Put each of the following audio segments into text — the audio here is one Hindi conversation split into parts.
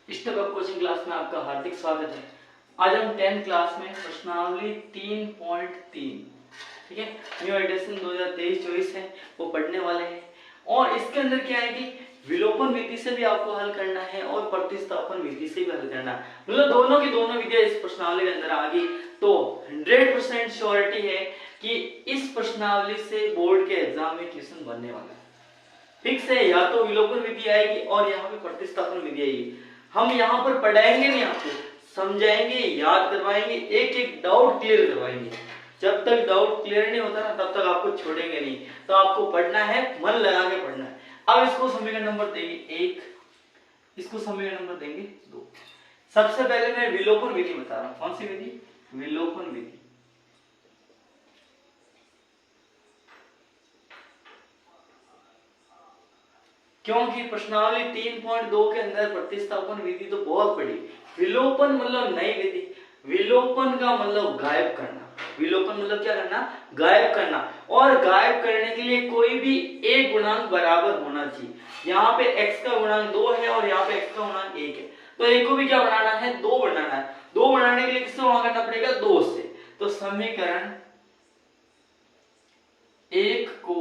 स्टेप अप कोचिंग क्लास में आपका हार्दिक स्वागत है। आज हम 10th क्लास में प्रश्नावली 3.3 ठीक है, न्यू एडिशन 2023-24 है वो पढ़ने वाले हैं। और इसके अंदर क्या है कि विलोपन विधि से भी आपको हल करना है और प्रतिस्थापन विधि से भी हल करना है, मतलब दोनों की दोनों विधियां इस प्रश्नावली के अंदर आ गई तो 100% श्योरिटी है कि इस प्रश्नावली से बोर्ड के एग्जाम में क्वेश्चन बनने वाला है। फिक्स है, या तो विलोपन विधि आएगी और यहाँ पे प्रतिस्थापन विधि आएगी। हम यहाँ पर पढ़ाएंगे नहीं, आपको समझाएंगे, याद करवाएंगे, एक एक डाउट क्लियर करवाएंगे। जब तक डाउट क्लियर नहीं होता ना तब तक आपको छोड़ेंगे नहीं। तो आपको पढ़ना है, मन लगा के पढ़ना है। अब इसको समीकरण नंबर देंगे 1, इसको समीकरण नंबर देंगे 2। सबसे पहले मैं विलोपन विधि बता रहा हूं। कौन सी विधि? विलोपन विधि। क्योंकि प्रश्नावली 3.2 के अंदर प्रतिस्थापन विधि तो बहुत पड़ी। विलोपन मतलब नई विधि। विलोपन का मतलब गायब करना। विलोपन मतलब क्या करना? गायब करना। और गायब करने के लिए कोई भी एक गुणांक बराबर होना चाहिए। यहाँ पे x का गुणांक 2 है और यहाँ पे x का गुणांक 1 है, तो एक को भी क्या बनाना है? 2 बनाना है। 2 बनाने के लिए किससे गुणा करना पड़ेगा? 2 से। तो समीकरण 1 को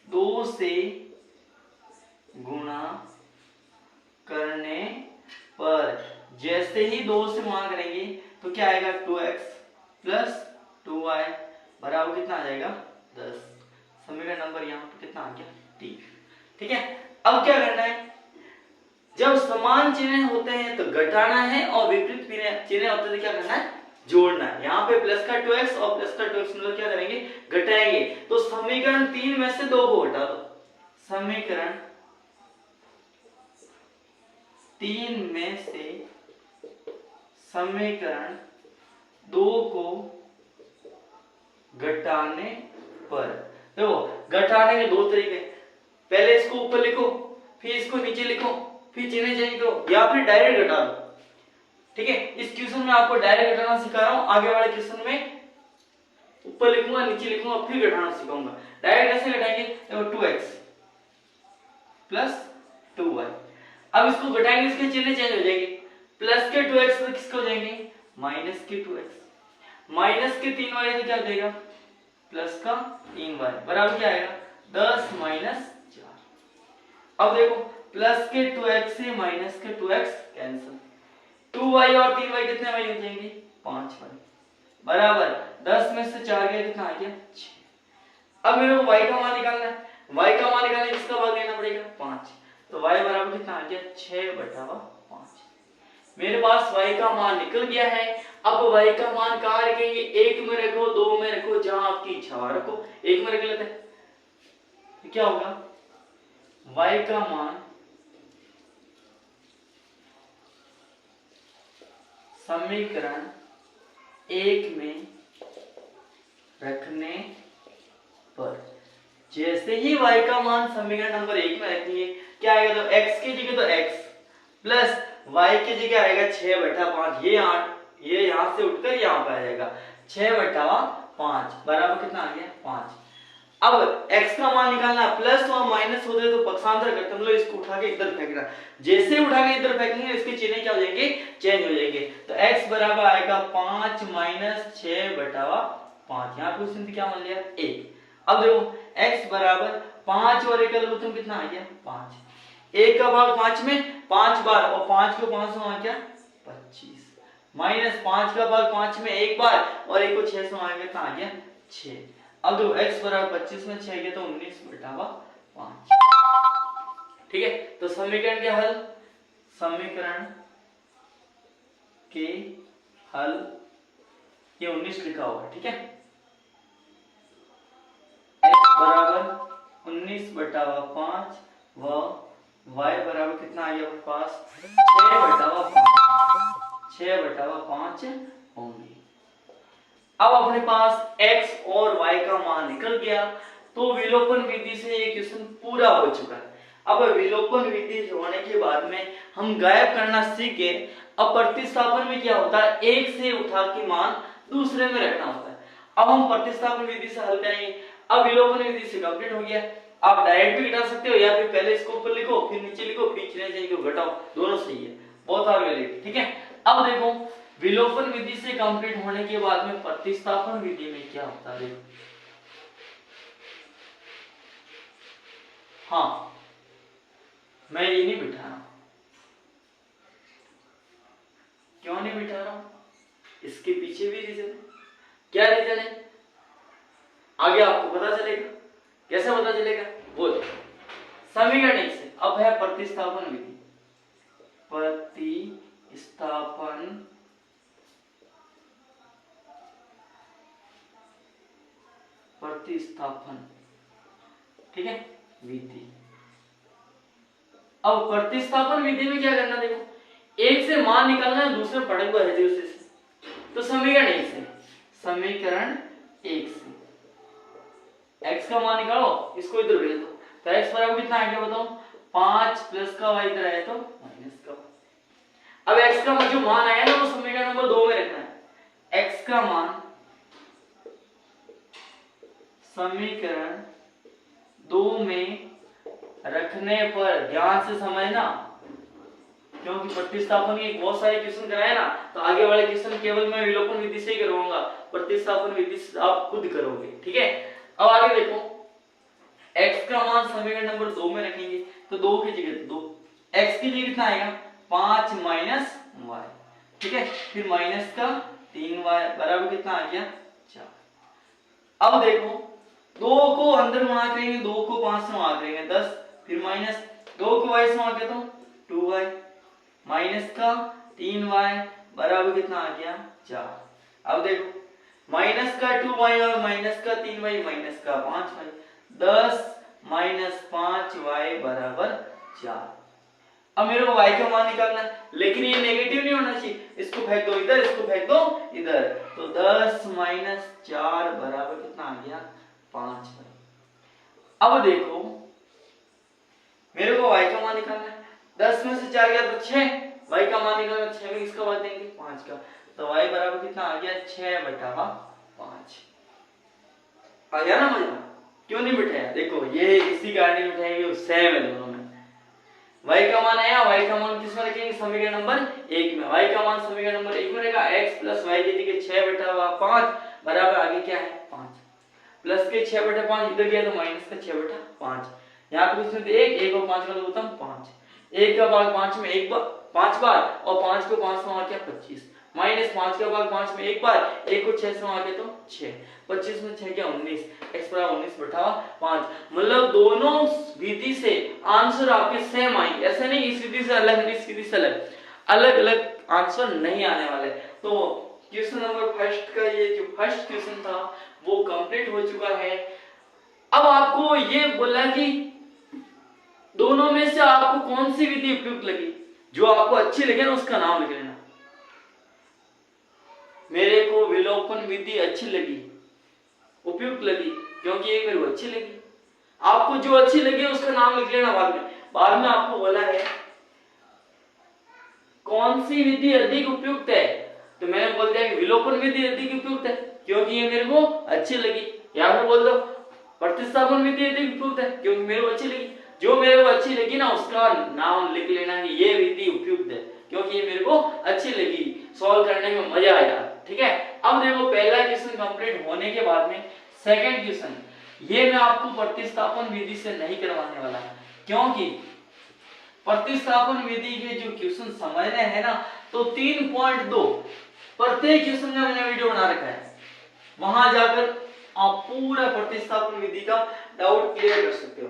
2 से गुणा करने पर जैसे ही 2 से गुणा करेंगे तो क्या आएगा? 2x प्लस 2y बराबर कितना आ जाएगा? 10। समीकरण नंबर यहाँ पे कितना आ गया? 3। ठीक है, अब क्या करना है? जब समान चिन्ह होते हैं तो घटाना है और विपरीत चिन्ह होते हैं तो क्या करना है? जोड़ना है। यहाँ पे प्लस का 2x और प्लस का 2x मतलब क्या करेंगे? घटाएंगे। तो समीकरण 3 में से 2 को घटा दो। समीकरण 3 में से समीकरण 2 को घटाने पर, देखो घटाने के 2 तरीके। पहले इसको ऊपर लिखो, फिर इसको नीचे लिखो, फिर चिन्ह चेंज करो, या फिर डायरेक्ट घटा दो। ठीक है, इस क्वेश्चन में आपको डायरेक्ट घटाना सिखा रहा हूं। आगे वाले क्वेश्चन में ऊपर लिखूंगा, नीचे लिखूंगा, फिर घटाना सिखाऊंगा। डायरेक्ट कैसे घटाएंगे? देखो 2x प्लस 2y। अब इसको घटाएंगे, इसके चिन्ह चेंज हो जाएंगे। प्लस के 2x तो किसके हो जाएंगे? माइनस के 2x। माइनस के 3y तो क्या देगा? प्लस का 3y बराबर क्या आएगा? 10 माइनस 4। अब देखो प्लस के 2x से माइनस के 2x कैंसिल। 2y और 3y कितने y हो जाएंगे? 5y बराबर 10 में से 4 गया कितना आ गया? 6। अब मेरे को y का मान निकालना है। y का मान निकालने किसका भाग लेना पड़ेगा? 5। तो y बराबर कितना आ गया? 6/5। मेरे पास y का मान निकल गया है। अब y का मान कहां रखेंगे? 1 में रखो, 2 में रखो, जहां आपकी इच्छा रखो। 1 में रख लेते हैं तो क्या होगा? y का मान समीकरण 1 में रखने पर जैसे ही y का मान समीकरण नंबर 1 में रखेंगे क्या आएगा? तो x की जगह तो x प्लस y की जगह आएगा 6/5। ये यहां से उठकर यहां पे आ जाएगा 6/5 बराबर कितना आ गया? 5। अब x का मान निकालना है। प्लस और माइनस होते तो पक्षांतर करते, मतलब इसको उठा के इधर फेंकना। जैसे उठा के इधर फेंकेंगे इसके चिन्ह क्या हो जाएंगे? चेंज हो जाएंगे। तो x बराबर आएगा 5 माइनस 6/5। यहाँ पे क्वेश्चन क्या मान लिया? 1। अब देखो x बराबर 5 और 1 का लघुत्तम कितना आ गया? 5। 1 का भाग 5 में 5 बार और 5 को 5 से आ गया 25 माइनस 5 का भाग 5 में 1 बार और 1 को 6 से आ गया, आ गया 6। अब देखो x बराबर 25 में 6 गया तो 19/5। ठीक है, तो समीकरण के हल, समीकरण के हल ये 19 लिखा होगा। ठीक है, x बराबर 19/5 व y बराबर कितना आ गया अपने पास? 6/5 होंगे। अब अपने पास x और y का मान निकल गया तो विलोपन विधि से ये क्वेश्चन पूरा हो चुका है। अब विलोपन विधि होने के बाद में हम गायब करना सीख गए। अब प्रतिस्थापन में क्या होता है? एक से उठा के मान दूसरे में रखना होता है। अब हम प्रतिस्थापन विधि से हल करेंगे। अब विलोपन विधि से कंप्लीट हो गया। आप डायरेक्ट भी घटा सकते हो या फिर पहले इसको ऊपर लिखो फिर नीचे लिखो फिर चिन्ह चेंज करो घटाओ, दोनों सही है, बोथ आर वैलिड। ठीक है, अब देखो विलोपन विधि से कंप्लीट होने के बाद में प्रतिस्थापन विधि में क्या होता है। हाँ, मैं ये नहीं बिठा रहा, क्यों नहीं बिठा रहा हूं, इसके पीछे भी रीजन है। क्या रीजन है आगे आपको पता चलेगा। कैसे पता चलेगा, बोल समीकरण एक से। अब है प्रतिस्थापन विधि, प्रतिस्थापन ठीक है विधि। अब प्रतिस्थापन विधि में क्या करना, देखो एक से मान निकालना है, दूसरे पढ़े हुए है दूसरे से, तो समीकरण एक से x का मान निकालो, इसको इधर भेज दो, तो x बराबर कितना आ गया बताओ, 5 प्लस का y इधर आया तो माइनस का। अब x का जो मान आया ना वो समीकरण नंबर 2 में रखना है। x का मान समीकरण 2 में रखने पर ध्यान से समझना, क्योंकि प्रतिस्थापन के बहुत सारे क्वेश्चन कराए ना, तो आगे वाले क्वेश्चन केवल मैं विलोपन विधि से ही करवाऊंगा, प्रतिस्थापन विधि से आप खुद करोगे। ठीक है, अब आगे देखो x का मान समीकरण नंबर 2 में रखेंगे, तो 2 की जगह 2, x की जगह कितना आएगा 5 माइनस y। ठीक है, फिर माइनस का 3y बराबर कितना आ गया 4। अब देखो 2 को अंदर गुणा करेंगे, 2 को 5 से गुणा करेंगे 10, फिर माइनस 2 को y से गुणा किया तो 2y माइनस का 3y बराबर कितना आ गया 4। अब देखो माइनस का 2y और माइनस का 3y माइनस का 5y, 10 माइनस 5y बराबर 4। अब मेरे को y का मान निकालना है, लेकिन ये नेगेटिव नहीं होना चाहिए, इसको फेंक दो इधर, इसको फेंक दो इधर, तो 10 माइनस 4 बराबर कितना आ गया 5y। अब देखो मेरे को y का मान निकालना है, 10 में से 4 गया तो 6, y का मान निकालना, 6 में किसका मान देंगे 5 का, तो y बराबर कितना आ गया 6/5। आ गया ना मजा, क्यों नहीं बिठाया, देखो ये इसी कारण नहीं बिठाएंगे, सेम है दोनों में। y का मान आया, y का मान किस में रखेंगे समीकरण नंबर 1 में, y का मान समीकरण नंबर 1 में रहेगा, x प्लस y की जगह 6/5 बराबर आगे क्या है 5, प्लस के 6/5 इधर गया तो माइनस का 6/5, यहाँ पे इसमें 1 और 5 का उत्तम 5, 1 का भाग 5 में 1 बार 5 बार और 5 को 5 से भाग किया 25, माइनस 5 का भाग 5 में 1 बार, 1 को 6 से भाग किया तो 6, 25 में 6 क्या 19, x बराबर 19/5। मतलब दोनों विधि से आंसर आपके सेम आएंगे, ऐसा नहीं इस विधि से अलग इस विधि से अलग, अलग अलग आंसर नहीं आने वाले। तो क्वेश्चन नंबर फर्स्ट का ये जो फर्स्ट क्वेश्चन था वो कंप्लीट हो चुका है। अब आपको ये बोला कि दोनों में से आपको कौन सी विधि उपयुक्त लगी, जो आपको अच्छी लगे ना उसका नाम लिख लेना। मेरे को विलोपन विधि अच्छी लगी, उपयुक्त लगी, क्योंकि ये मेरे को अच्छी लगी। आपको जो अच्छी लगी उसका नाम लिख लेना बाद में। बाद में आपको बोला है कौन सी विधि अधिक उपयुक्त है, तो मैंने बोल दिया कि विलोपन विधि अधिक उपयुक्त है क्योंकि ये मेरे को अच्छी लगी, या फिर बोल दो प्रतिस्थापन विधि अधिक उपयुक्त है क्योंकि मेरे को अच्छी लगी। जो मेरे को अच्छी लगी ना उसका नाम लिख लेना कि ये विधि उपयुक्त है क्योंकि ये मेरे को अच्छी लगी, सॉल्व करने में मजा आया। ठीक है, अब देखो पहला क्वेश्चन कंप्लीट होने के बाद में सेकंड क्वेश्चन, ये मैं आपको प्रतिस्थापन विधि से नहीं करवाने वाला क्योंकि प्रतिस्थापन विधि के जो क्वेश्चन समझने हैं ना, तो 3.2 प्रत्येक क्वेश्चन का मैंने वीडियो बना रखा है, वहां जाकर आप पूरा प्रतिस्थापन विधि का डाउट क्लियर कर सकते हो।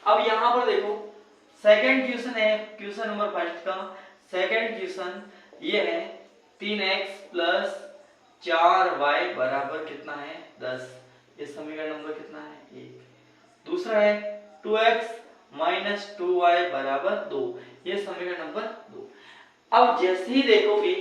अब यहां पर देखो सेकंड क्वेश्चन है, क्वेश्चन नंबर फर्स्ट का सेकंड क्वेश्चन ये है 3x प्लस 4y बराबर कितना है 10, ये समीकरण नंबर कितना है 1। दूसरा है 2x माइनस 2y बराबर 2, ये समीकरण नंबर 2। अब जैसे ही देखोगे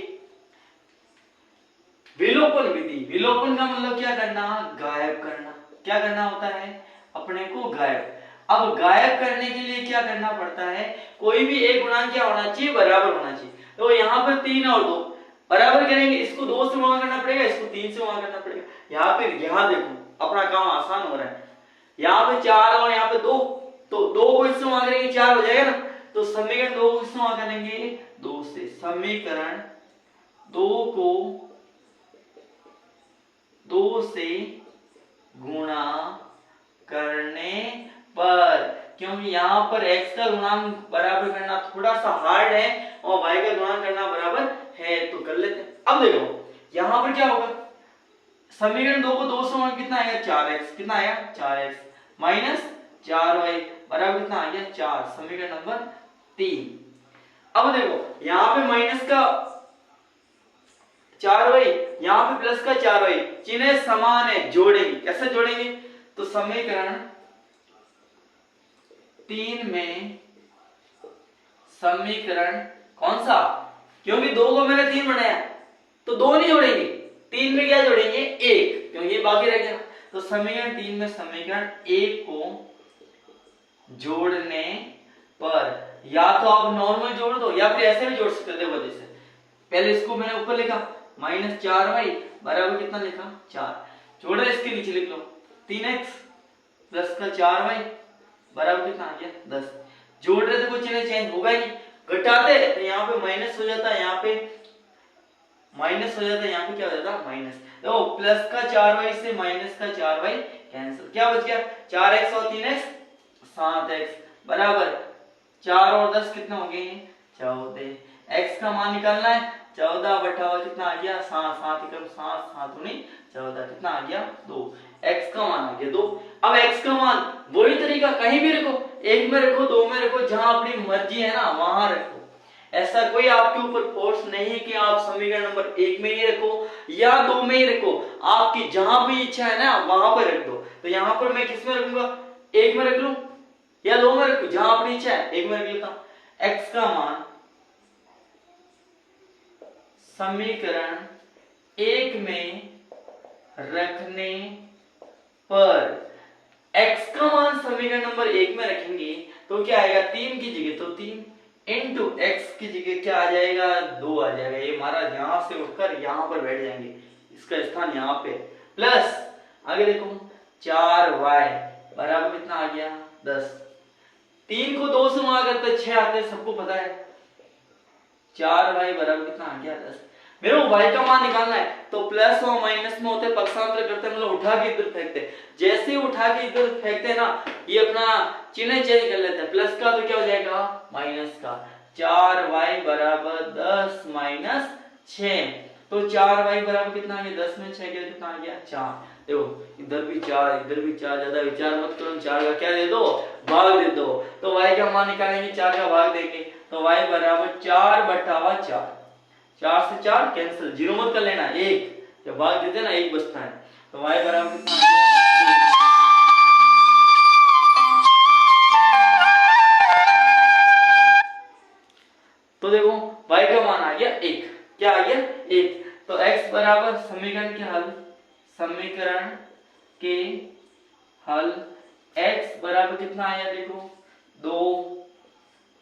विलोपन विधि, विलोपन का मतलब क्या करना, गायब करना। क्या करना होता है, अपने को गायब। अब गायब करने के लिए क्या करना पड़ता है, कोई भी एक गुणांक क्या होना चाहिए, बराबर होना चाहिए। तो यहाँ पर 3 और 2 बराबर करेंगे, इसको 2 से गुणा करना पड़ेगा, इसको 3 से गुणा करना पड़ेगा। यहाँ पे यहाँ देखो अपना काम आसान हो रहा है, यहाँ पे 4 और यहाँ पे 2, तो 2 को इससे वहां करेंगे 4 हो जाएगा ना, तो समीकरण 2 को इससे वहां करेंगे 2 से, समीकरण 2 को 2 से गुणा करने पर, क्योंकि यहाँ पर x का गुणांक बराबर करना थोड़ा सा हार्ड है और y का गुणांक करना बराबर है, तो कर लेते हैं। अब देखो यहाँ पर क्या होगा, समीकरण 2 को 2 से गुणा कितना आएगा 4x, कितना आएगा 4x माइनस 4y बराबर कितना आ गया 4, समीकरण नंबर 3। अब देखो यहाँ पे माइनस का 4y, यहाँ पे प्लस का 4y, चिन्ह समान है, जोड़ेंगे, कैसे जोड़ेंगे, तो समीकरण 3 में समीकरण कौन सा, क्योंकि 2 को मैंने 3 बनाया तो 2 नहीं जोड़ेंगे, 3 में क्या जोड़ेंगे 1, क्योंकि ये बाकी रह गया, तो समीकरण 3 में समीकरण 1 को जोड़ने पर या तो आप नॉर्मल जोड़ दो या फिर ऐसे भी जोड़ सकते थे, वजह से पहले इसको मैंने ऊपर लिखा माइनस 4y बराबर कितना लिखा 4, जोड़ रहे इसके नीचे लिख लो 3x प्लस का 4y बराबर कितना आ गया 10, जोड़ रहे तो कोई चिन्ह चेंज होगा ही नहीं, घटाते तो यहाँ पे माइनस हो जाता है, यहाँ पे माइनस हो जाता है, यहाँ पे क्या हो जाता है माइनस, तो प्लस का 4y से माइनस का 4y कैंसिल, क्या बच गया 4x और 3x 7x बराबर 4 और 10 कितना हो गए 14, x का मान निकालना है 14 बटा हुआ कितना आ गया 7, 7 एकम 7, 7 दूनी 14 कितना आ गया 2, x का मान आ गया 2। अब x का मान वही तरीका कहीं भी रखो, 1 में रखो 2 में रखो, जहां अपनी मर्जी है ना वहां रखो, ऐसा कोई आपके ऊपर फोर्स नहीं है कि आप समीकरण नंबर 1 में ही रखो या 2 में ही रखो, आपकी जहां भी इच्छा है ना वहां पर रख दो। तो यहां पर मैं किस में रखूंगा, 1 में रख लूं या 2 में रखूं, जहां अपनी इच्छा है 1 में रख लेता हूं। x का मान समीकरण 1 में रखने पर, x का मान समीकरण नंबर 1 में रखेंगे तो क्या आएगा 3 की जगह तो 3 इंटू x की जगह क्या आ जाएगा 2 आ जाएगा, ये हमारा यहां से उठकर यहां पर बैठ जाएंगे, इसका स्थान यहां पे, प्लस आगे देखो 4y बराबर कितना आ गया 10, 3 को 2 से गुणा करते 6 आते हैं सबको पता है, 4y बराबर कितना आ गया 10। मेरे को y का मान निकालना है तो प्लस और माइनस में होते पक्षांतर करते मतलब उठा के इधर फेंकते, जैसे उठा के इधर फेंकते ना ये अपना चिन्ह चेंज कर लेते हैं, प्लस का तो क्या हो जाएगा माइनस का, 4y बराबर 10 माइनस 6, तो 4y बराबर कितना आ गया 10 में 6 के कितना आ गया 4, देखो इधर भी 4 इधर भी 4, ज्यादा विचार मत करो, 4 का क्या दे दो भाग दे दो, तो y का मान निकालेंगे 4 का भाग देंगे तो y बराबर 4 बटा 4, 4 से 4 कैंसिल, जीरो मत कर लेना, 1 जब भाग देते ना 1 बचता है, तो y बराबर कितना आ गया 1। तो देखो y का मान आ गया 1, क्या आ गया 1, तो x बराबर समीकरण के हल, समीकरण के हल x बराबर कितना आया देखो 2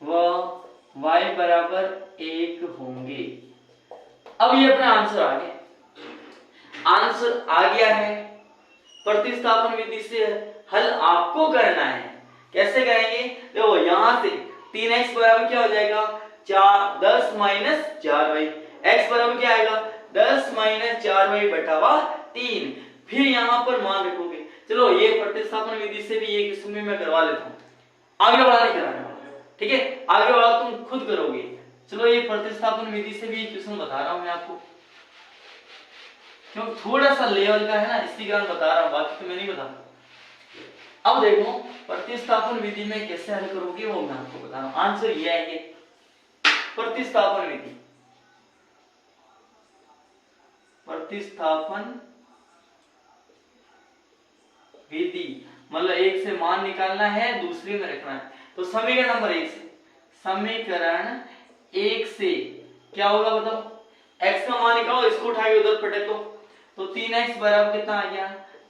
व y बराबर 1 होंगे। अब ये अपना आंसर आ गया, आंसर आ गया है, प्रतिस्थापन विधि से हल आपको करना है, कैसे करेंगे देखो यहां से 3x बराबर क्या हो जाएगा 4 10 माइनस 4y, x बराबर क्या आएगा 10 माइनस 4y बटा 3, फिर यहां पर मान रखोगे, चलो ये प्रतिस्थापन विधि से भी ये किस्म में मैं करवा लेता हूं, आगे बढ़ा नहीं कराना, ठीक है आगे बढ़ा तुम खुद करोगे, चलो ये प्रतिस्थापन विधि से भी क्वेश्चन बता रहा हूं मैं आपको, क्योंकि थोड़ा सा लेवल का है ना इसी कारण बता रहा हूं, बाकी तो मैं नहीं बताता। अब देखो प्रतिस्थापन विधि में कैसे हल करोगे वो मैं आपको बता रहा हूं, आंसर ये आएंगे प्रतिस्थापन विधि, प्रतिस्थापन विधि मतलब एक से मान निकालना है दूसरे में रखना है, तो समीकरण नंबर 1 से, समीकरण 1 से क्या होगा बताओ, x का मान निकालो, इसको उठा के उधर पटक दो, तो 3x बराबर कितना आ गया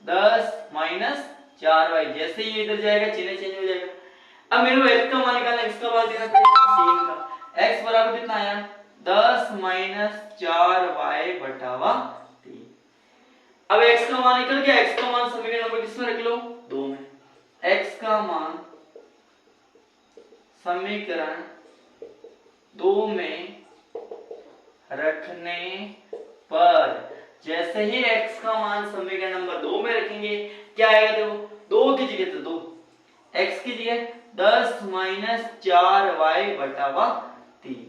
10 माइनस 4y, जैसे ही इधर जाएगा चिन्ह चेंज हो जाएगा। अब मेरे को x का मान निकालना है, इसका मान देना पड़ेगा 3 का, x बराबर कितना आया 10 माइनस 4y बटा 3। अब x का मान निकल गया, x का मान समीकरण नंबर किसमें रख लो 2 में, x का मान समीकरण 2 में रखने पर, जैसे ही x का मान समीकरण नंबर 2 में रखेंगे क्या आएगा, देखो 2 की जगह तो 2, x की जगह 10 माइनस 4y बटा 3,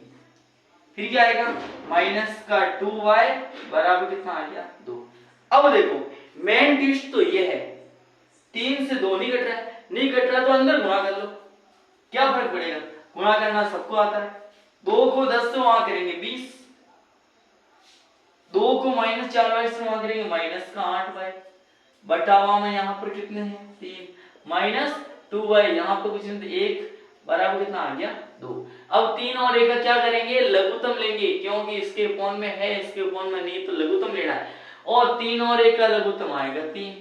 फिर क्या आएगा माइनस का 2y बराबर कितना आ गया 2। अब देखो मेन ट्विस्ट तो ये है, 3 से 2 नहीं कट रहा है, नहीं कट रहा तो अंदर गुणा कर लो, क्या फर्क पड़ेगा, गुणा करना सबको आता है। 2 को 10 से वहां करेंगे 20, 2 को माइनस 4y से वहां करेंगे माइनस का 8y बटावा में यहाँ पर कितने हैं 3 माइनस 2y यहाँ पर कुछ नहीं 1 बराबर कितना आ गया 2। अब 3 और 1 का क्या करेंगे, लघुत्तम लेंगे, क्योंकि इसके अपॉन में है इसके अपॉन में नहीं, तो लघुत्तम लेना है, और 3 और 1 का लघुत्तम आएगा 3,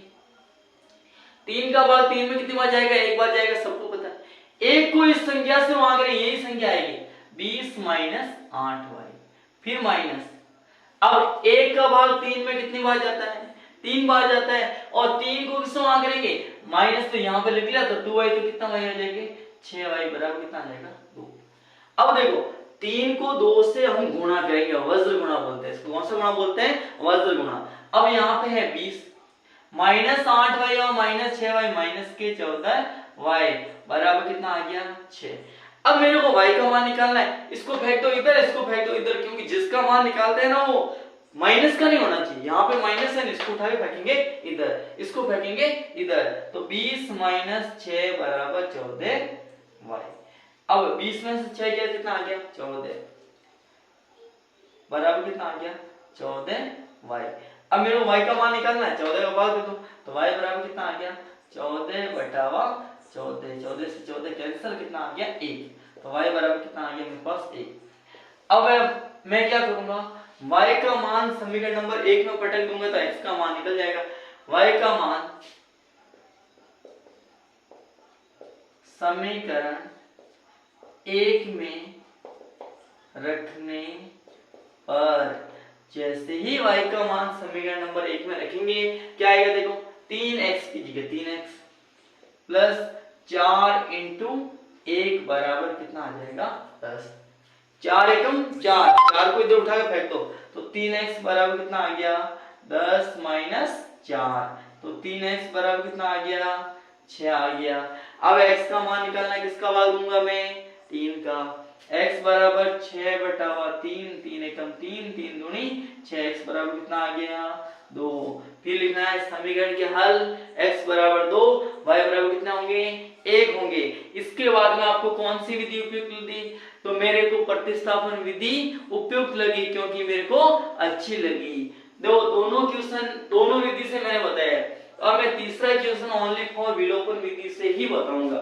3 का भाग 3 में कितनी बार जाएगा, एक बार जाएगा, सबको पता है। 1 को इस संख्या से वहां करें, यही संख्या आएगी 20 माइनस 8y, फिर माइनस, अब 1 का भाग 3 में कितनी बार जाता है, 3 बार जाता है, और 3 को किससे वहां करेंगे माइनस, तो यहाँ पे लिख लिया, तो 2y तो कितना y आ जाएगा 6y बराबर कितना आ जाएगा 2। अब देखो 3 को 2 से हम गुणा करेंगे, वज्र गुणा बोलते हैं इसको, कौन सा गुणा बोलते हैं, वज्र गुणा। अब यहाँ पे है 20 माइनस 8y और माइनस 6y माइनस के 14y बराबर कितना आ गया 6। अब मेरे को y का मान निकालना है, इसको फेंक दो इधर, इसको फेंक दो इधर, क्योंकि जिसका मान निकालते हैं ना वो माइनस का नहीं होना चाहिए, यहाँ पे माइनस है, इसको उठा के फेंकेंगे इधर, इसको फेंकेंगे इधर, तो 20 माइनस 6 बराबर 14y। अब 20 में से 6 गया कितना आ गया 14 बराबर कितना आ गया 14y। अब मेरे को y का मान निकालना है, 14 का भाग दे दो, तो y बराबर कितना आ गया 14 बटावा 14, 14 से 14 कैंसिल, कितना आ गया 1, तो y बराबर कितना आ गया मेरे पास 1। अब मैं क्या करूंगा, y का मान समीकरण नंबर 1 में पटक दूंगा तो x का मान निकल जाएगा, y का मान समीकरण 1 में रखने पर, जैसे ही y का मान समीकरण नंबर 1 में रखेंगे क्या आएगा, देखो 3x की जगह 3x प्लस 4 इंटू 1 बराबर कितना आ जाएगा 10, 4 एकम 4, 4 को इधर उठा के फेंक दो, तो 3x बराबर कितना आ गया 10 माइनस 4, तो 3x बराबर कितना आ गया 6 आ गया। अब x का मान निकालना है, किसका भाग दूंगा मैं 3 का, x बराबर 6 बटावा 3, 3 एकम 3, 3 दूनी 6x बराबर कितना आ गया 2। फिर लिखना है समीकरण के हल, x बराबर 2, y बराबर कितना होंगे 1 होंगे। इसके बाद में आपको कौन सी विधि उपयुक्त लगी, तो मेरे को प्रतिस्थापन विधि उपयुक्त लगी, क्योंकि मेरे को अच्छी लगी। दोनों क्वेश्चन दोनों विधि से मैंने बताया, और मैं तीसरा क्वेश्चन ओनली फॉर विलोपन विधि से ही बताऊंगा,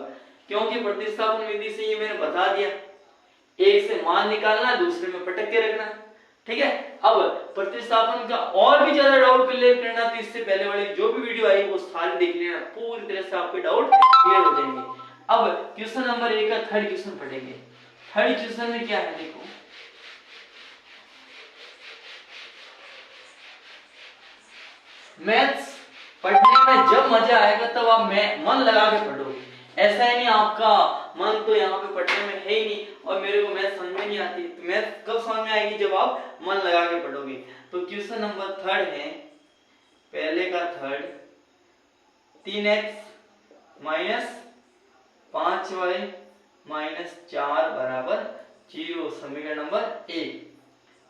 क्योंकि प्रतिस्थापन विधि से ये मैंने बता दिया, एक से मान निकालना, दूसरे में पटक के रखना, ठीक है। अब प्रतिस्थापन का और भी ज्यादा डाउट क्लियर करना तो इससे पहले वाली जो भी वीडियो आई वो सारी देख लेना, पूरी तरह से आपके डाउट क्लियर हो जाएंगे। अब क्वेश्चन नंबर 1 का थर्ड क्वेश्चन पढ़ेंगे। थर्ड क्वेश्चन में क्या है, देखो मैथ्स पढ़ने में जब मजा आएगा तब आप मन लगा के पढ़ोगे, ऐसा ही नहीं आपका मन तो यहाँ पे पढ़ने में है ही नहीं और मेरे को मैथ समझ में नहीं आती, तो मैथ कब समझ में आएगी जब आप मन लगा के पढ़ोगे। तो क्वेश्चन नंबर थर्ड है, पहले का third, 3x minus 5y minus 4 बराबर 0, समीकरण नंबर 1।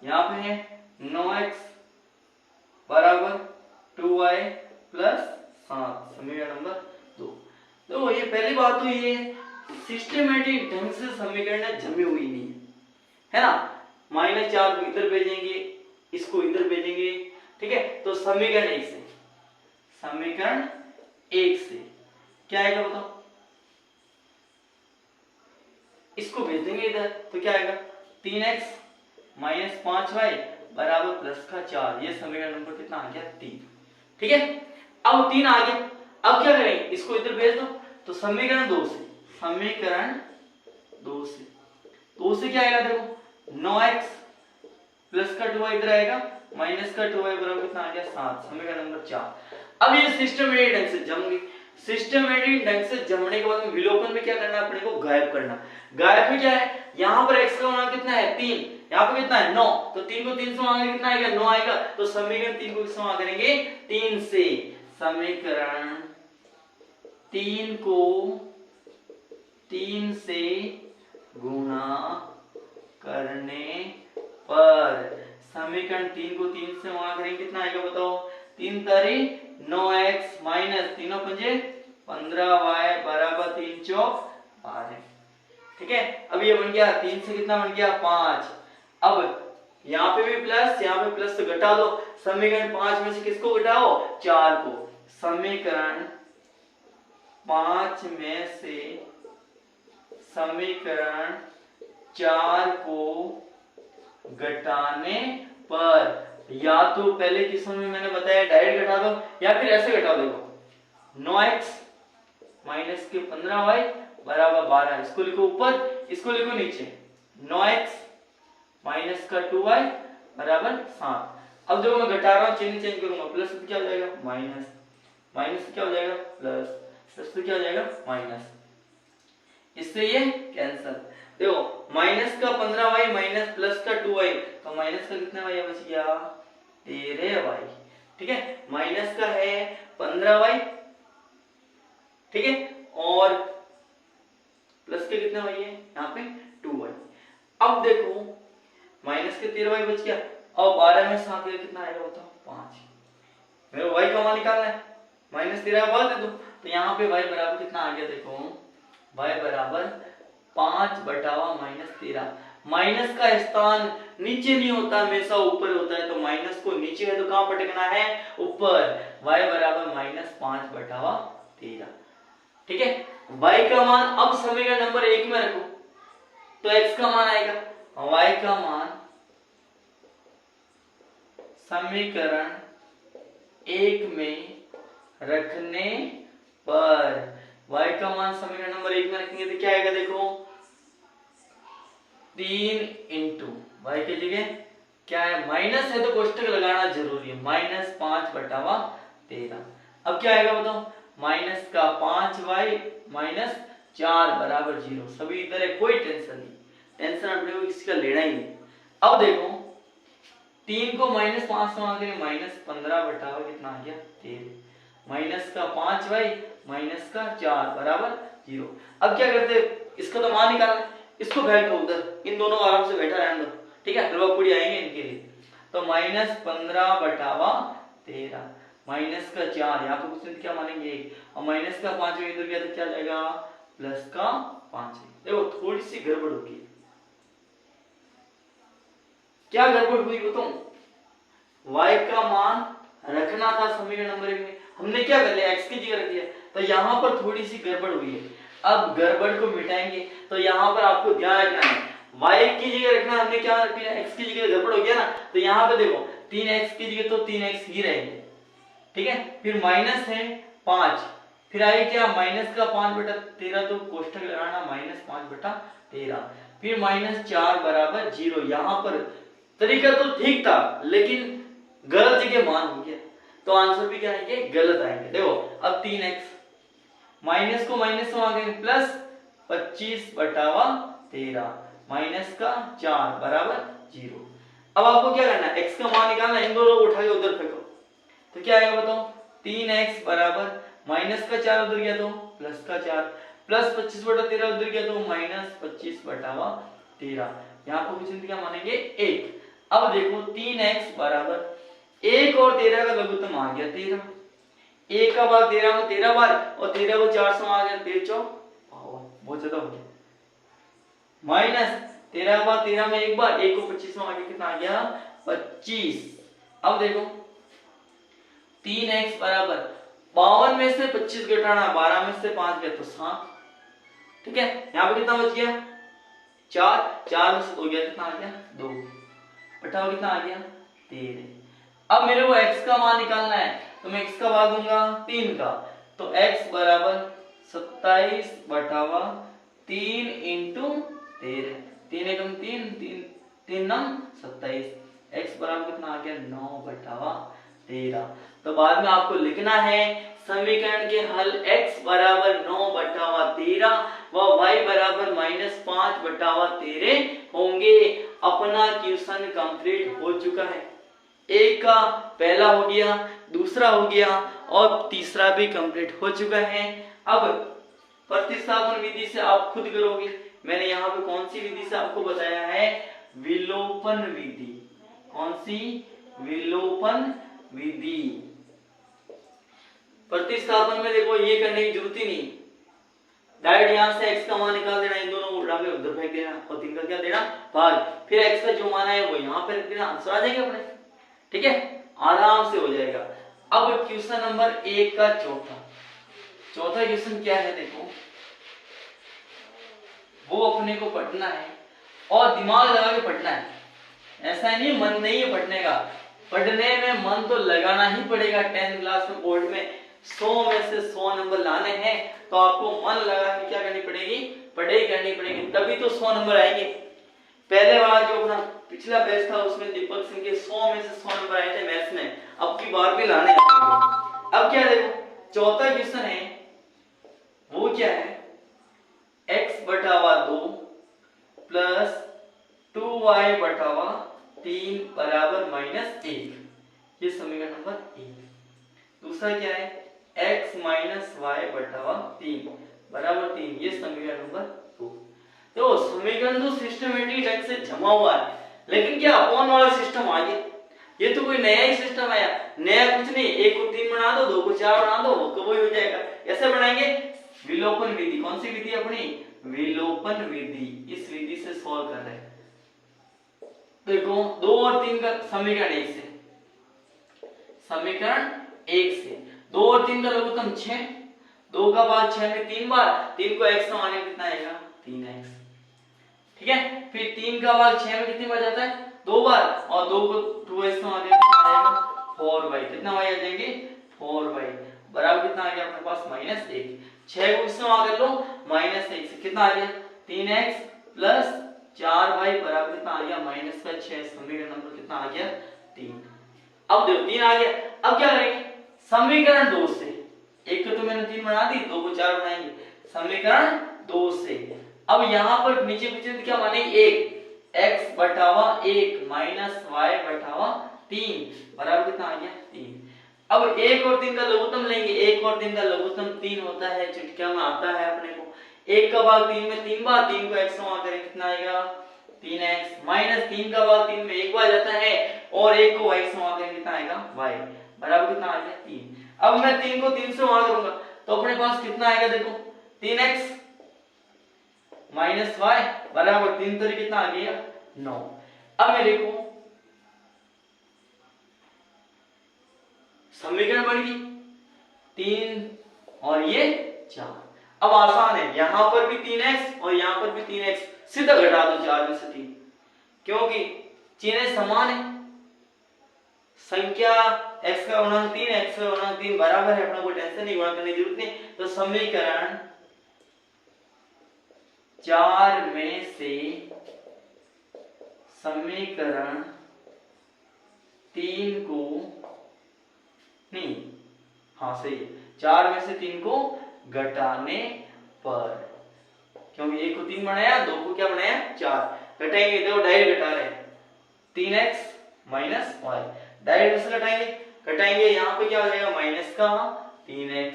यहाँ पे है 9x बराबर 2y प्लस 7, समीकरण नंबर 2। तो ये पहली बात तो ये सिस्टमेटिक ढंग से समीकरण जमी हुई नहीं है ना, -4 को इधर भेजेंगे, इसको इधर भेजेंगे, ठीक है। तो समीकरण 1 से, समीकरण 1 से क्या आएगा बताओ, इसको भेज देंगे इधर, तो क्या आएगा 3x माइनस 5y बराबर प्लस का 4, ये समीकरण नंबर कितना आ गया 3, ठीक है। अब 3 आ गया, अब क्या करेंगे, इसको इधर भेज दो, तो समीकरण 2 से, समीकरण 2 से, 2 से क्या आएगा, देखो 9x प्लस का 2y इधर आएगा, माइनस का 2y बराबर कितना आ गया 7, समीकरण नंबर 4। अब ये सिस्टम ढंग से जम गई। सिस्टमेटिक ढंग से जमने के बाद में विलोपन में क्या करना है अपने को, गायब करना। गायब में क्या है, यहाँ पर x का मान कितना है 3, यहाँ पर कितना है 9, तो 3 को 3 से भाग कितना आएगा 9 आएगा, तो समीकरण 3 को किससे भाग करेंगे 3 से। समीकरण 3 को 3 से गुणा करने पर, समीकरण 3 को 3 से गुणा करेंगे कितना आएगा बताओ, 3 तारी 9x माइनस 3 पंजे 15y बराबर 3 चौक 12। ठीक है, अब ये बन गया 3 से कितना बन गया 5। अब यहाँ पे भी प्लस, यहाँ पे प्लस, तो घटा दो। समीकरण 5 में से किसको घटाओ 4 को। समीकरण 5 में से समीकरण 4 को घटाने पर, या तो पहले किस्म में मैंने बताया डायरेक्ट घटा दो, या फिर ऐसे घटाओ। देखो 9x माइनस के 15y बराबर 12, इसको लिखो ऊपर, इसको लिखो नीचे। 9x माइनस का 2y बराबर 7। अब देखो मैं घटा रहा हूं, चिन्ह चेंज करूंगा, प्लस तो क्या हो जाएगा माइनस, माइनस क्या हो जाएगा प्लस, प्लस तो क्या हो जाएगा माइनस, इससे ये कैंसिल। देखो माइनस का 15y माइनस प्लस का 2y, तो माइनस का कितना y बच गया 13y। ठीक है, माइनस का है 15y, ठीक है, और प्लस के कितना y है यहाँ पे 2y। अब देखो माइनस के 13y बच गया, अब 12 में 7 कितना आएगा बताओ 5। मेरे y का मान निकालना है, माइनस 13 बाद दे दो, तो यहाँ पे y बराबर कितना आ गया, देखो y बराबर 5 बटावा माइनस 13। माइनस का स्थान नीचे नहीं होता, हमेशा ऊपर होता है, तो माइनस को नीचे है तो कहां पटकना है ऊपर। y बराबर माइनस 5 बटावा 13। ठीक है, y का मान अब समीकरण नंबर 1 में रखो, तो x का मान आएगा, y का मान समीकरण 1 में रखने पर, y का मान समीकरण नंबर 1 में रखेंगे तो क्या आएगा, देखो 3 इंटू y की जगह क्या है माइनस है तो कोष्टक लगाना जरूरी है, माइनस 5 बटावा 13। अब क्या आएगा बताओ, माइनस का 5y माइनस 4 बराबर 0। सभी इधर है, कोई टेंशन नहीं, टेंशन अपने को किसी का लेना ही नहीं। अब देखो 3 को माइनस 5 से आगे माइनस 15 बटावा कितना आ गया 13, माइनस का 5y माइनस का 4 बराबर 0। अब क्या करते हैं, इसका तो मान निकालना है, इसको बैठो उधर, इन दोनों को आराम से बैठा रहने दो। ठीक है, हलवा पूरी आएंगे इनके लिए, तो माइनस 15 बटावा 13 माइनस का 4, यहाँ पे क्वेश्चन क्या मानेंगे 1, और माइनस का 5 इधर गया तो क्या जाएगा प्लस का 5। देखो थोड़ी सी गड़बड़ होगी, क्या गड़बड़ हुई बताऊं, y का मान रखना था समीकरण नंबर 1 में, हमने क्या कर लिया x की जगह रख दिया, तो यहाँ पर थोड़ी सी गड़बड़ हुई है। अब गड़बड़ को मिटाएंगे, तो यहाँ पर आपको ध्यान रखना है y की जगह रखना, हमने क्या रख दिया x की जगह, गड़बड़ हो गया ना, तो यहाँ पे देखो 3x की जगह तो 3x ही रहेंगे। ठीक है, फिर माइनस है 5, फिर आए क्या माइनस का 5 बटा 13, तो कोष्टक लगाना माइनस 5 बटा 13, फिर माइनस 4 बराबर 0। यहाँ पर तरीका तो ठीक था लेकिन गलत जगह मान हो गया, तो आंसर भी क्या आएंगे गलत आएंगे। देखो अब 3x माइनस को माइनस से आगे प्लस 25 बटावा 13 माइनस का 4 बराबर 0। अब आपको क्या करना है, x का मान निकालना, इन दोनों को उठा के उधर फेंको, तो क्या आएगा बताओ 3x बराबर माइनस का 4 उधर गया तो प्लस का 4, प्लस 25 बटा 13 उधर गया तो माइनस 25 बटावा 13। यहाँ पर क्वेश्चन क्या मानेंगे 1। अब देखो 3x बराबर 1 और 13 का लघुत्तम आ गया 13, 1 का भाग 13 में 13 बार, और 13 को 4 से आ गया 13 चौक, बहुत ज्यादा हो गया, माइनस 13 का भाग 13 में एक बार, 1 को 25 में आगे कितना आ गया 25। अब देखो 3x बराबर 52 में से 25 घटाना, 12 में से 5 गया तो 7। ठीक है, यहाँ पे कितना बच गया 4, 4 में से 2 गया कितना आ गया 2, बटाओ कितना आ गया 13। अब मेरे को x का मान निकालना है, तो मैं x का भाग दूंगा 3 का, तो x बराबर 27 बटावा 3 इंटू 13, 3 एकम 3, 3 नम 27, x बराबर कितना आ गया 9 बटावा 13। तो बाद में आपको लिखना है समीकरण के हल x बराबर 9/13 व y बराबर -5/13 होंगे। अपना क्वेश्चन कंप्लीट हो चुका है। एक का पहला हो गया, दूसरा हो गया और तीसरा भी कंप्लीट हो चुका है। अब प्रतिस्थापन विधि से आप खुद करोगे। मैंने यहाँ पे कौन सी विधि से आपको बताया है? विलोपन विधि। कौन सी? विलोपन विधि। प्रतिस्थापन में देखो ये करने की जरूरत ही नहीं, डायरेक्ट यहाँ से x का मान निकाल देना, इन दोनों को उड़ा के उधर फेंक देना और 3 का क्या देना? भाग। फिर x का जो मान है वो यहाँ पे रख देना, आंसर आ जाएगा अपने। ठीक है, आराम से हो जाएगा। अब क्वेश्चन नंबर 1 का चौथा क्वेश्चन क्या है? देखो वो अपने को पढ़ना है और दिमाग लगा के पढ़ना है। ऐसा नहीं मन नहीं है पढ़ने का, पढ़ने में मन तो लगाना ही पड़ेगा। 10th क्लास में बोर्ड में 100 में से 100 नंबर लाने हैं तो आपको मन लगा के क्या करनी पड़ेगी? पढ़ाई करनी पड़ेगी, तभी तो 100 नंबर आएंगे। पहले वाला जो अपना पिछला बैच था उसमें दीपक सिंह के 100 में से 100 नंबर आए थे मैथ्स में, अब की बार भी लाने हैं। अब क्या देखो चौथा क्वेश्चन है वो क्या है? x/2 प्लस 2y/3 बराबर -1। ये समीकरण नंबर 1। दूसरा क्या है? x - y/3 बराबर 3। ये समीकरण नंबर 2। तो समीकरण तो सिस्टमेटिक ढंग से जमा हुआ है, लेकिन क्या अपॉन वाला सिस्टम आ गया? ये तो कोई नया ही सिस्टम आया, नया कुछ नहीं। 1 को 3 बना दो, 2 को 4 बना दो, वो कब हो जाएगा। ऐसे बनाएंगे विलोपन विधि। कौन सी विधि अपनी? विलोपन विधि। इस विधि से सॉल्व कर रहे हैं। देखो 2 और 3 का समीकरण 1 से, समीकरण 1 से 2 और 3 का लघुत्तम 6, 2 का भाग 6 में 3 बार, 3 को x माने कितना आएगा? 3x। ठीक है, फिर 3 का भाग 6 में कितनी बार जाता है? 2 बार, और 2 को 2x माने कितना आएगा? 4y। कितना y आ जाएंगे? 4y बराबर कितना आ गया अपने पास? -1। 6 को इससे भाग कर लो, -1 से कितना आ गया? 3x प्लस 4y बराबर कितना आ गया? -6। समीकरण नंबर कितना आ गया? 3। अब देखो 3 आ गया। अब क्या करेंगे? समीकरण 2 से, एक को तो मैंने 3 बना दी, 2 को 4 बनाएंगे। समीकरण 2 से अब यहाँ पर नीचे पीछे क्या मानेंगे? 1 x/1 y/3 बराबर कितना आ गया? 3। अब 1 और 3 का लघुत्तम लेंगे। 1 और 3 का लघुत्तम 3 होता है, चुटकिया में आता है अपने को। 1 का भाग 3 में 3 बार, 3 को x वहां करें कितना आएगा? 3x माइनस 3 का भाग 3 में 1 बार जाता है और 1 को x वहां करें कितना आएगा? y बराबर कितना आ गया? 3। अब मैं 3 को 3 से वहां करूंगा तो अपने पास कितना आएगा? देखो 3x माइनस y बराबर 3 तो कितना आ गया? 9। अब मैं देखो समीकरण बन गई 3 और ये 4। अब आसान है, यहां पर भी 3x और यहां पर भी 3x, सीधा घटा दो 4 में से 3, क्योंकि चिन्ह समान है। संख्या x का गुणांक 3 x का गुणांक 3 बराबर है, अपना कोई टेंशन नहीं, गुणा करने की जरूरत नहीं। तो समीकरण 4 में से समीकरण 3 को नहीं, हाँ सही है, 4 में से 3 को घटाने पर, क्योंकि 1 को 3 बनाया, 2 को क्या बनाया? 4। घटाएंगे, देखो डायरेक्ट घटा रहे हैं 3x माइनस y, डायरेक्ट से घटाएंगे, घटाएंगे यहाँ पे क्या हो जाएगा? माइनस का 3x,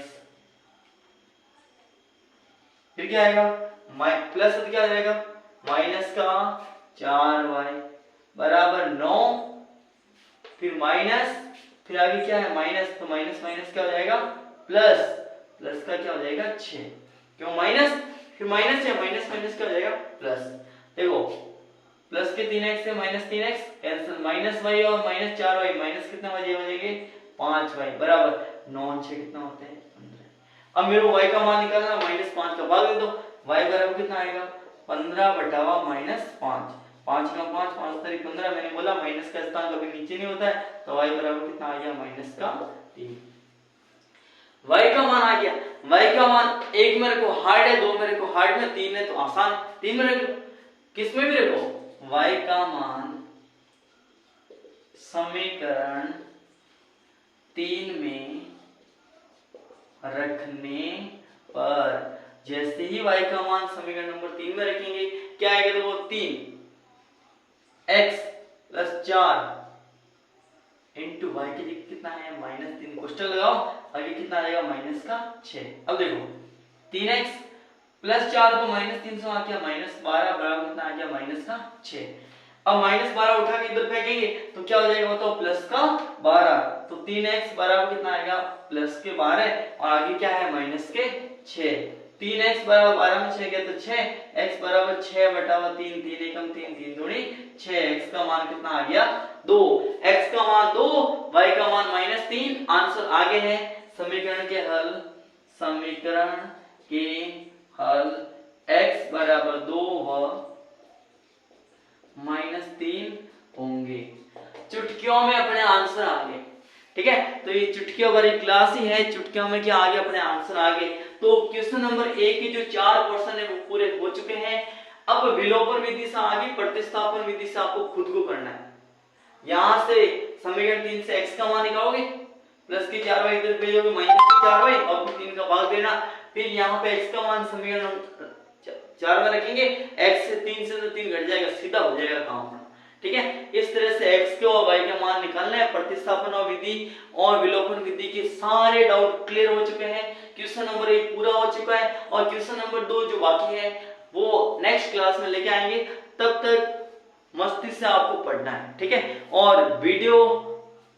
फिर क्या आएगा? प्लस क्या आ जाएगा? माइनस का 4y बराबर 9, फिर माइनस, फिर आगे क्या है? माइनस, तो माइनस माइनस क्या हो जाएगा? प्लस, प्लस का क्या हो जाएगा? 6, क्यों माइनस, फिर माइनस है, माइनस माइनस क्या हो जाएगा? प्लस। देखो प्लस के 3x से minus 3x cancel, minus y और माइनस 4y, माइनस कितना हो जाएंगे? 5y बराबर 9 6 कितना होते हैं? 15। अब मेरे को y का मान निकालना, माइनस 5 का भाग दे दो, y बराबर कितना आएगा? 15 बटावा माइनस 5, 5 का 5, 5 तारीख 15, मैंने बोला माइनस का स्थान कभी नीचे नहीं होता है, तो y बराबर कितना आ गया? माइनस का 3। y का मान आ गया, y का मान 1 मेरे को हार्ड है, 2 मेरे को हार्ड में, 3 है तो आसान, 3 में रखो, किस में भी रखो, y का मान समीकरण 3 में रखने पर जैसे ही y का मान समीकरण नंबर 3 में रखेंगे क्या आएगा, देखो 3x प्लस 4 इंटू वाई की जगह कितना है -3, क्वेश्चन लगाओ, आगे कितना आएगा -6। अब देखो 3x प्लस 4 को -3 से आ गया -12 बराबर कितना आ गया -6। अब -12 उठा के इधर फेंकेंगे तो क्या हो जाएगा बताओ +12, तो 3x बराबर कितना आएगा +12 और आगे क्या है -6। 3x बराबर 12 में 6 गया तो 6, x बराबर 6/3, 3 एकम 3, 3 दूनी 6, x का मान कितना आ गया 2, x का मान 2, y का मान -3। आंसर आगे है समीकरण के हल x बराबर 2 व -3 होंगे। चुटकियों में अपने आंसर आ गए, ठीक है। तो ये चुटकियों वाली क्लास ही है, चुटकियों में क्या आ गया अपने आंसर आ गए। तो क्वेश्चन नंबर 1 के जो 4 क्वेश्चन है वो पूरे हो चुके हैं। अब विलोपन विधि से आगे प्रतिस्थापन विधि से आपको खुद को करना है। यहां से समीकरण 3 से x का मान निकालोगे, प्लस के 4y इधर भेजोगे -4y और फिर 3 का भाग देना, फिर यहाँ पे x का मान समीकरण 4 में रखेंगे, x से 3 से तो 3 घट जाएगा, सीधा हो जाएगा काम अपना, ठीक है। इस तरह से x के और y के मान निकालना है। प्रतिस्थापन और विधि और विलोपन विधि के सारे डाउट क्लियर हो चुके हैं। क्वेश्चन नंबर 1 पूरा हो चुका है और क्वेश्चन नंबर 2 जो बाकी है वो नेक्स्ट क्लास में लेके आएंगे। तब तक मस्ती से आपको पढ़ना है, ठीक है। और वीडियो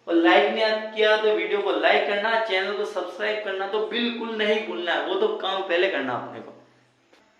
को लाइक नहीं किया तो वीडियो को लाइक करना, चैनल को सब्सक्राइब करना तो बिल्कुल नहीं भूलना है, वो तो काम पहले करना अपने को।